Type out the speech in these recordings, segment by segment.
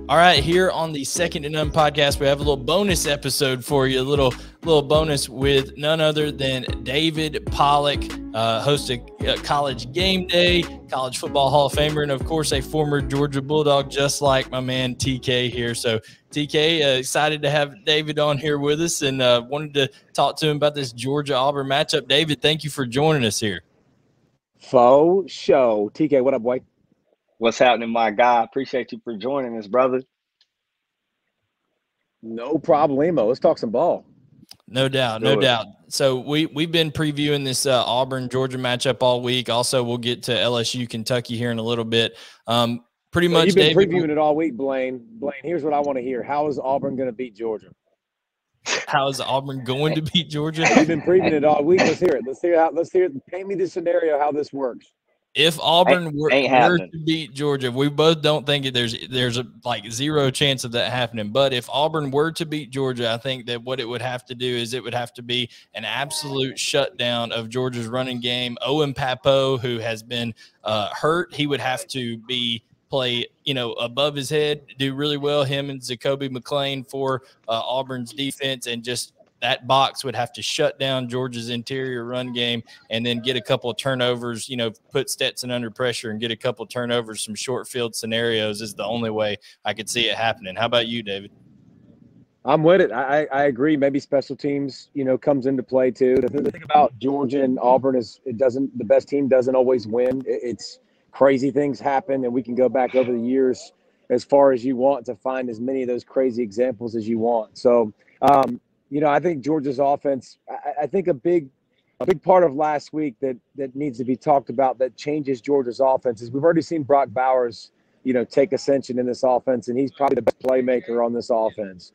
All right, here on the Second to None podcast, we have a little bonus episode for you, a little bonus with none other than David Pollack, host of College Game Day, College Football Hall of Famer, and of course a former Georgia Bulldog, just like my man TK here. So TK, excited to have David on here with us, and wanted to talk to him about this Georgia-Auburn matchup. David, thank you for joining us here. Faux show. TK, what up, boy? What's happening, my guy? Appreciate you for joining us, brother. No problemo. Let's talk some ball. No doubt, no doubt. So we've been previewing this Auburn-Georgia matchup all week. Also, we'll get to LSU, Kentucky here in a little bit. Pretty much, you've been David, previewing it all week, Blayne. Blayne, here's what I want to hear. How is Auburn going to beat Georgia? How is Auburn going to beat Georgia? You've been previewing it all week. Let's hear it. Let's hear it. Paint me the scenario how this works. If Auburn were to beat Georgia, we both don't think there's a zero chance of that happening. But if Auburn were to beat Georgia, I think that what it would have to do is it would have to be an absolute shutdown of Georgia's running game. Owen Papo, who has been hurt, he would have to play above his head, do really well. Him and Zacoby McClain for Auburn's defense, and just that box would have to shut down Georgia's interior run game and then get a couple of turnovers, put Stetson under pressure and get a couple of turnovers, some short field scenarios is the only way I could see it happening. How about you, David? I'm with it. I agree. Maybe special teams, comes into play too. The thing about Georgia and Auburn is the best team doesn't always win. It's crazy things happen, and we can go back over the years as far as you want to find as many of those crazy examples as you want. So, I think Georgia's offense, I think a big part of last week that needs to be talked about that changes Georgia's offense is we've already seen Brock Bowers, take ascension in this offense, and he's probably the best playmaker on this offense.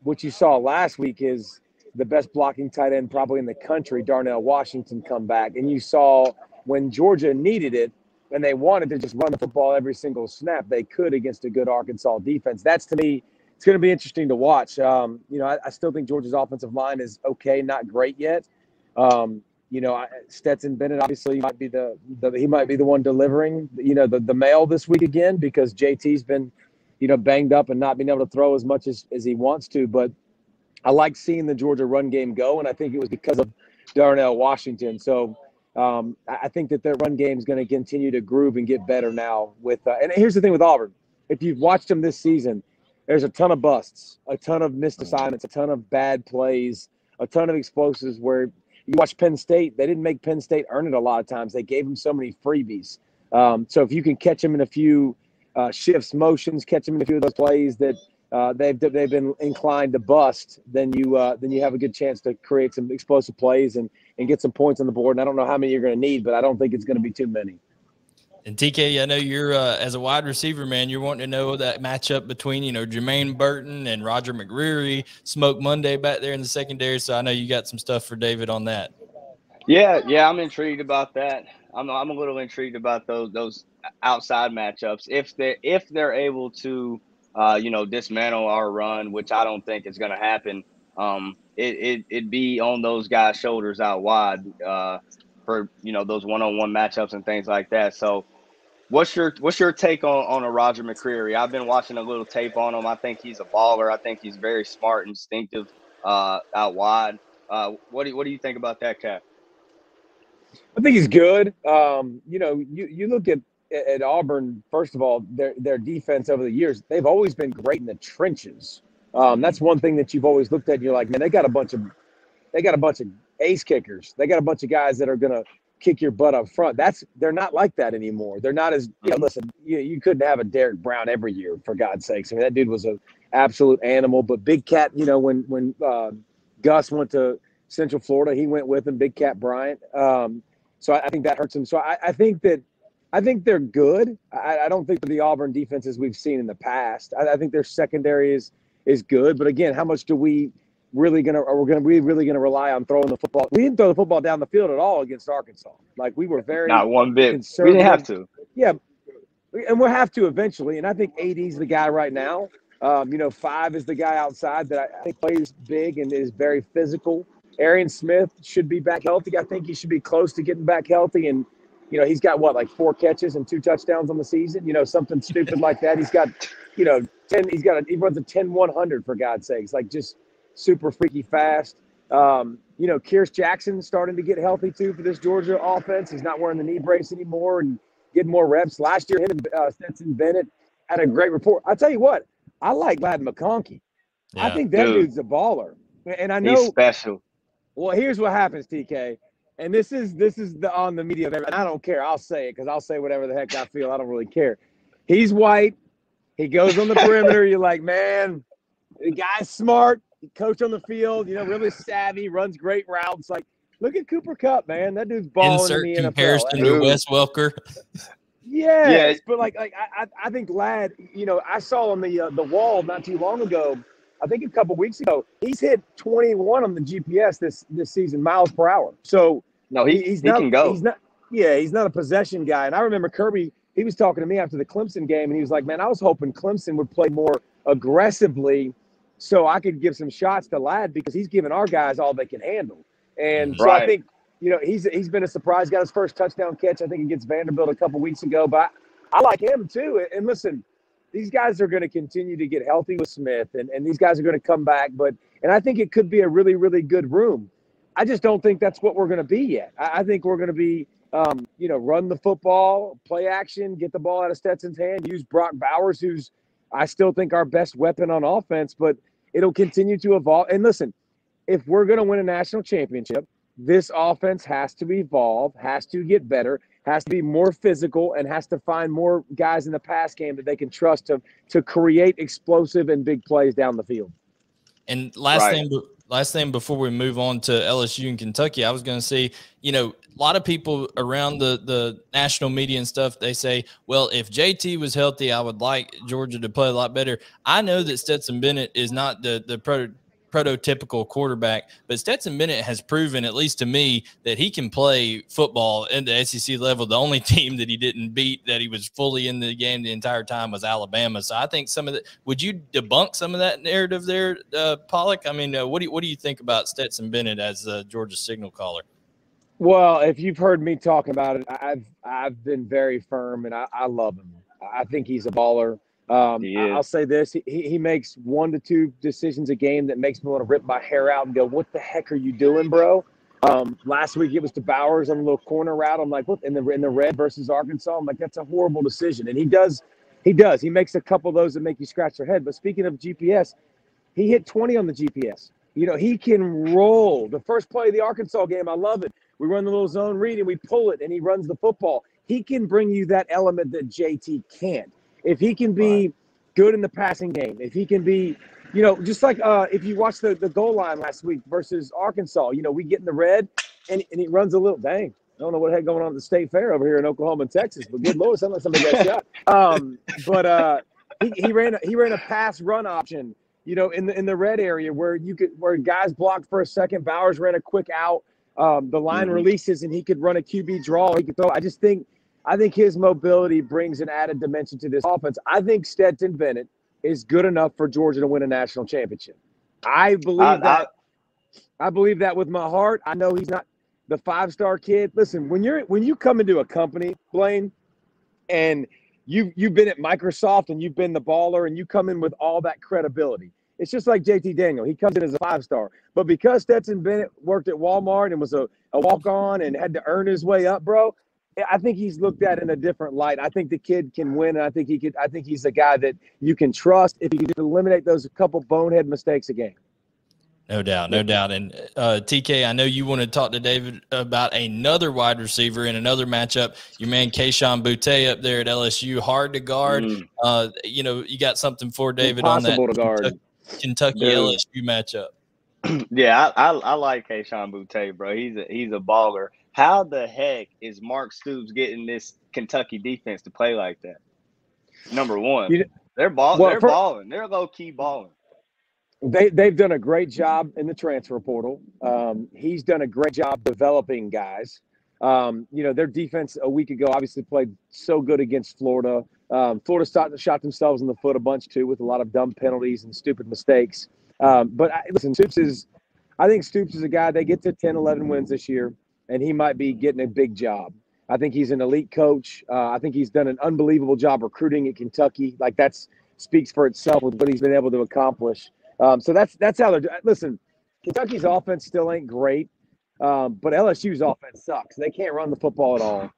What you saw last week is the best blocking tight end probably in the country, Darnell Washington, come back. And you saw when Georgia needed it and they wanted to just run the football every single snap, they could against a good Arkansas defense. That's, to me, it's going to be interesting to watch. I still think Georgia's offensive line is okay, not great yet. Stetson Bennett obviously might be the one delivering, the mail this week again, because JT's been, banged up and not being able to throw as much as he wants to. But I like seeing the Georgia run game go, and I think it was because of Darnell Washington. So I think that their run game is going to continue to groove and get better now. And here's the thing with Auburn: if you've watched them this season, there's a ton of busts, a ton of missed assignments, a ton of bad plays, a ton of explosives where you watch Penn State. They didn't make Penn State earn it a lot of times. They gave them so many freebies. So if you can catch them in a few shifts, motions, catch them in a few of those plays that they've been inclined to bust, then you have a good chance to create some explosive plays and get some points on the board. And I don't know how many you're going to need, but I don't think it's going to be too many. And TK, I know you're as a wide receiver, man, you're wanting to know that matchup between, Jermaine Burton and Roger McReary, Smoke Monday back there in the secondary. So I know you got some stuff for David on that. Yeah, I'm intrigued about that. I'm a little intrigued about those outside matchups. If they're able to, dismantle our run, which I don't think is going to happen, it'd be on those guys' shoulders out wide for those one-on-one matchups and things like that. So what's your take on a Roger McReary? I've been watching a little tape on him. I think he's a baller. I think he's very smart, instinctive out wide. What do you think about that, Cap? I think he's good. You look at Auburn, first of all, their defense over the years, they've always been great in the trenches. That's one thing that you've always looked at and you're like, man, they got a bunch of ace kickers. They got a bunch of guys that are going to kick your butt up front. They're not like that anymore. They're not as listen, you couldn't have a Derek Brown every year, for God's sakes. I mean, that dude was an absolute animal. But Big Cat, when Gus went to Central Florida, he went with him, Big Cat Bryant. So I think that hurts him. So I think they're good. I don't think the Auburn defenses we've seen in the past. I think their secondary is good. But again, how much do we really gonna rely on throwing the football? We didn't throw the football down the field at all against Arkansas. Like, we were very not one bit. We didn't have to. Yeah, and we'll have to eventually. And I think AD's the guy right now. 5 is the guy outside that I think plays big and is very physical. Arian Smith should be back healthy. I think he should be close to getting back healthy. And he's got what, like 4 catches and 2 touchdowns on the season, something stupid like that. He's got, 10, he runs a 10-100 for God's sakes, like just super freaky fast. Kyrus Jackson's starting to get healthy too for this Georgia offense. He's not wearing the knee brace anymore and getting more reps. Last year, him and Stetson Bennett had a great report. I'll tell you what, I like Ladd McConkey. Yeah. I think that dude's a baller. And I know he's special. Well, here's what happens, TK. And this is on the media, and I don't care. I'll say it because I'll say whatever the heck I feel. I don't really care. He's white. He goes on the perimeter. You're like, man, the guy's smart. He coached on the field, really savvy, runs great routes. Like, look at Cooper Kupp, man. That dude's balling Insert in the NFL. Comparison to Wes Welker. Yes, but I think Ladd, I saw on the wall not too long ago, I think a couple weeks ago, he's hit 21 on the GPS this season, miles per hour. So no, he can go. He's not a possession guy. And I remember Kirby, he was talking to me after the Clemson game, and he was like, man, I was hoping Clemson would play more aggressively so I could give some shots to Ladd because he's giving our guys all they can handle. And so I think, he's been a surprise. Got his first touchdown catch, I think, against Vanderbilt a couple weeks ago. But I like him too. And listen, these guys are going to continue to get healthy with Smith, and these guys are going to come back. And I think it could be a really, really good room. I just don't think that's what we're going to be yet. I think we're going to be, run the football, play action, get the ball out of Stetson's hand, use Brock Bowers, who's I still think our best weapon on offense, but it'll continue to evolve. And listen, if we're going to win a national championship, this offense has to evolve, has to get better, has to be more physical, and has to find more guys in the pass game that they can trust to create explosive and big plays down the field. And last thing before we move on to LSU and Kentucky, I was going to say, a lot of people around the national media and stuff, they say, well, if JT was healthy, I would like Georgia to play a lot better. I know that Stetson Bennett is not the prototypical quarterback, but Stetson Bennett has proven, at least to me, that he can play football in the SEC level. The only team that he didn't beat, that he was fully in the game the entire time, was Alabama. So I think would you debunk some of that narrative there, Pollack? I mean, what do you think about Stetson Bennett as the Georgia signal caller? Well, if you've heard me talk about it, I've been very firm, and I love him. I think he's a baller. I'll say this. He makes 1 to 2 decisions a game that makes me want to rip my hair out and go, what the heck are you doing, bro? Last week it was to Bowers on a little corner route. I'm like, what? In the red versus Arkansas? I'm like, that's a horrible decision. And he does. He makes a couple of those that make you scratch your head. But speaking of GPS, he hit 20 on the GPS. He can roll. The first play of the Arkansas game, I love it. We run the little zone read and we pull it, and he runs the football. He can bring you that element that JT can't. If he can be good in the passing game, if he can be, just like if you watch the goal line last week versus Arkansas, we get in the red and he runs a little, dang, I don't know what the heck going on at the State Fair over here in Oklahoma and Texas, but good Lord, somebody got shot. He ran a pass run option, in the red area where guys blocked for a second. Bowers ran a quick out. The line releases and he could run a QB draw. He could throw. I think his mobility brings an added dimension to this offense. I think Stetson Bennett is good enough for Georgia to win a national championship. I believe that. I believe that with my heart. I know he's not the 5-star kid. Listen, when you come into a company, Blayne, and you've been at Microsoft and you've been the baller and you come in with all that credibility. It's just like JT Daniel. He comes in as a 5-star. But because Stetson Bennett worked at Walmart and was a walk-on and had to earn his way up, bro, I think he's looked at in a different light. I think the kid can win, and I think he's a guy that you can trust if he can eliminate those couple bonehead mistakes a game. No doubt. And TK, I know you want to talk to David about another wide receiver in another matchup. Your man Kayshon Boutte up there at LSU, hard to guard. You got something for David Impossible on that to guard. Kentucky LSU matchup. Yeah, I like Kayshon Boutte, bro. He's a baller. How the heck is Mark Stoops getting this Kentucky defense to play like that? Number one, they're balling. They're low key balling. They've done a great job in the transfer portal. He's done a great job developing guys. Their defense a week ago obviously played so good against Florida. Florida shot themselves in the foot a bunch too with a lot of dumb penalties and stupid mistakes. Listen, I think Stoops is a guy, they get to 10, 11 wins this year, and he might be getting a big job. I think he's an elite coach. I think he's done an unbelievable job recruiting at Kentucky. Like, that's speaks for itself with what he's been able to accomplish. So that's how they're doing. Listen, Kentucky's offense still ain't great, but LSU's offense sucks. They can't run the football at all.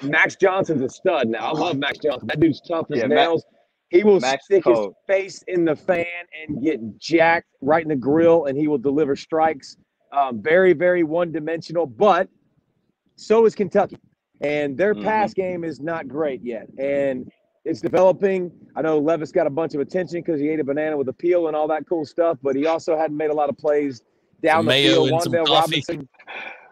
Max Johnson's a stud now. I love Max Johnson. That dude's tough as nails. He will stick his face in the fan and get jacked right in the grill, and he will deliver strikes. Very, very one-dimensional, but so is Kentucky. And their pass game is not great yet. And it's developing. I know Levis got a bunch of attention because he ate a banana with a peel and all that cool stuff, but he also hadn't made a lot of plays down the field. Wandale Robinson.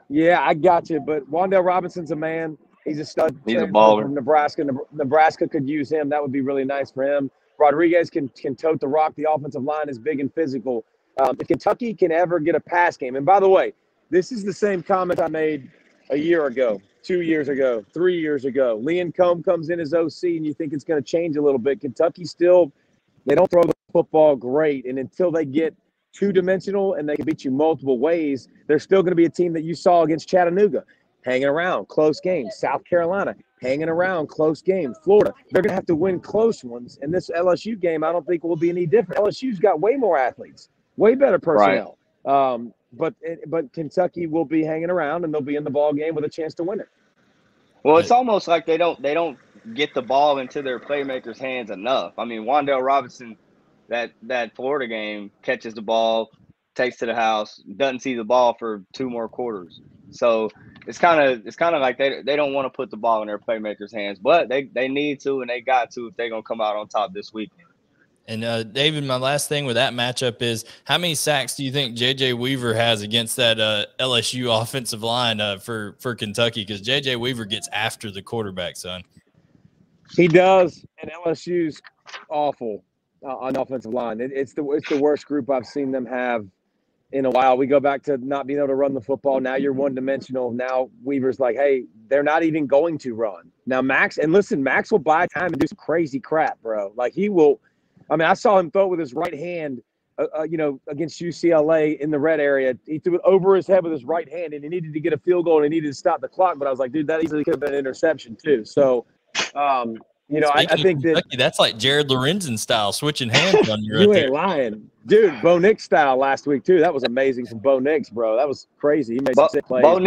Yeah, I got you. But Wandale Robinson's a man. He's a stud. He's a baller. From Nebraska. Nebraska could use him. That would be really nice for him. Rodriguez can tote the rock. The offensive line is big and physical. If Kentucky can ever get a pass game, and by the way, this is the same comment I made a year ago, 2 years ago, 3 years ago. Leon Combe comes in as OC, and you think it's going to change a little bit. Kentucky still, they don't throw the football great, and until they get two-dimensional and they can beat you multiple ways, they're still going to be a team that you saw against Chattanooga, hanging around, close games. South Carolina, hanging around, close games. Florida, they're going to have to win close ones, and this LSU game I don't think will be any different. LSU's got way more athletes, way better personnel. Right. But Kentucky will be hanging around, and they'll be in the ball game with a chance to win it. Well, it's almost like they don't get the ball into their playmakers' hands enough. I mean, Wandale Robinson, that Florida game, catches the ball, takes to the house, doesn't see the ball for 2 more quarters. So it's kind of like they don't want to put the ball in their playmakers' hands, but they need to, and they got to if they're gonna come out on top this weekend. And David, my last thing with that matchup is, how many sacks do you think J.J. Weaver has against that LSU offensive line for Kentucky? Because J.J. Weaver gets after the quarterback, son. He does, and LSU's awful on the offensive line. It's the worst group I've seen them have in a while. We go back to not being able to run the football. Now you're one-dimensional. Now Weaver's like, hey, they're not even going to run. Now Max will buy time and do some crazy crap, bro. Like, he will – I mean, I saw him throw it with his right hand, against UCLA in the red area. He threw it over his head with his right hand, and he needed to get a field goal and he needed to stop the clock. But I was like, dude, that easily could have been an interception too. So, I think that's like Jared Lorenzen style, switching hands on you. You ain't lying, dude. Bo Nix style last week too. That was amazing from Bo Nix, bro. That was crazy. He made some sick plays. Bo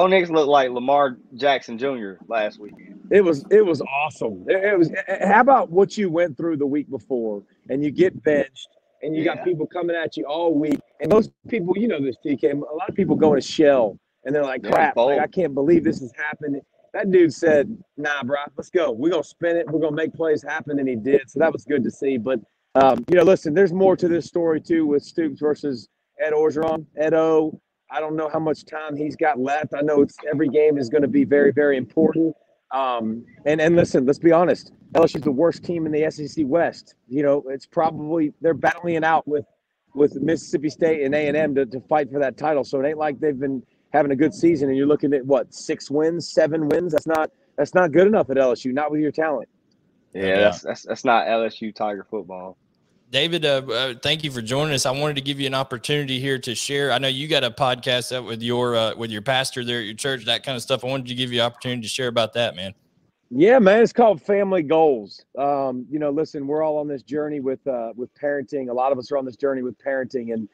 Nix looked like Lamar Jackson Jr. last week. It was awesome. It was. How about what you went through the week before, and you get benched, and you got people coming at you all week, and those people, you know this, TK. A lot of people go in a shell, and they're like, "Crap, like, I can't believe this is happening." That dude said, "Nah, bro, let's go. We're gonna spin it. We're gonna make plays happen," and he did. So that was good to see. But listen, there's more to this story too with Stoops versus Ed Orgeron. Ed O, I don't know how much time he's got left. I know every game is going to be very, very important. And listen, let's be honest. LSU's the worst team in the SEC West. It's probably they're battling it out with Mississippi State and A&M to fight for that title. So it ain't like they've been having a good season and you're looking at 6 wins, 7 wins. That's not good enough at LSU. Not with your talent. Yeah, that's not LSU Tiger football. David, thank you for joining us. I wanted to give you an opportunity here to share. I know you got a podcast up with your pastor there at your church, that kind of stuff. I wanted to give you an opportunity to share about that, man. Yeah, man, it's called Family Goals. Listen, we're all on this journey with parenting. A lot of us are on this journey with parenting, and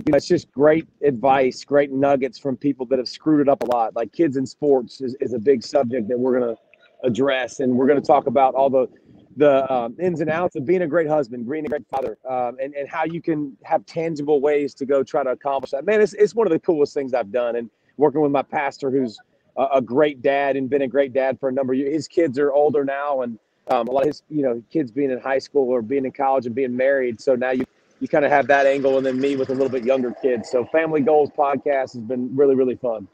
it's just great advice, great nuggets from people that have screwed it up a lot. Like kids in sports is a big subject that we're going to address, and we're going to talk about all the ins and outs of being a great husband, being a great father, and how you can have tangible ways to go try to accomplish that. Man, it's one of the coolest things I've done. And working with my pastor, who's a great dad and been a great dad for a number of years. His kids are older now, and a lot of his kids being in high school or being in college and being married. So now you kind of have that angle, and then me with a little bit younger kids. So Family Goals podcast has been really, really fun.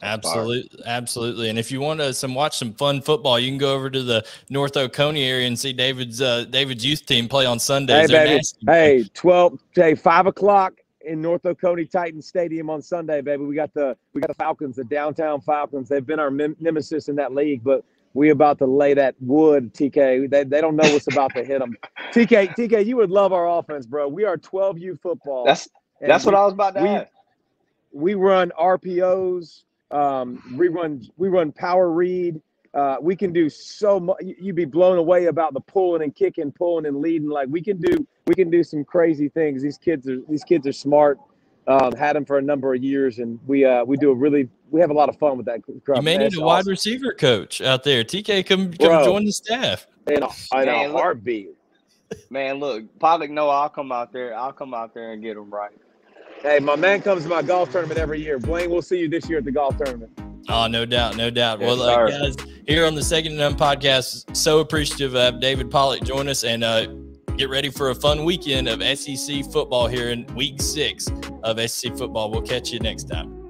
Absolutely. And if you want to watch some fun football, you can go over to the North Oconee area and see David's youth team play on Sundays. Hey, baby. 5 o'clock in North Oconee Titan Stadium on Sunday, baby. We got the Falcons, the downtown Falcons. They've been our nemesis in that league, but we about to lay that wood, TK. They don't know what's about to hit them. TK, you would love our offense, bro. We are 12U football. That's what I was about to ask. We run RPOs. We run power read. We can do so much. You'd be blown away about the pulling and kicking, pulling and leading. Like we can do some crazy things. These kids are smart. Had them for a number of years, and we have a lot of fun with that. You may need a wide receiver coach out there. TK, come join the staff. In a heartbeat. Man, look, Pollack, no, I'll come out there and get them right. Hey, my man comes to my golf tournament every year. Blayne, we'll see you this year at the golf tournament. Oh, no doubt. Yes, well, guys, here on the Second and None podcast, so appreciative of David Pollack join us, and get ready for a fun weekend of SEC football here in week 6 of SEC football. We'll catch you next time.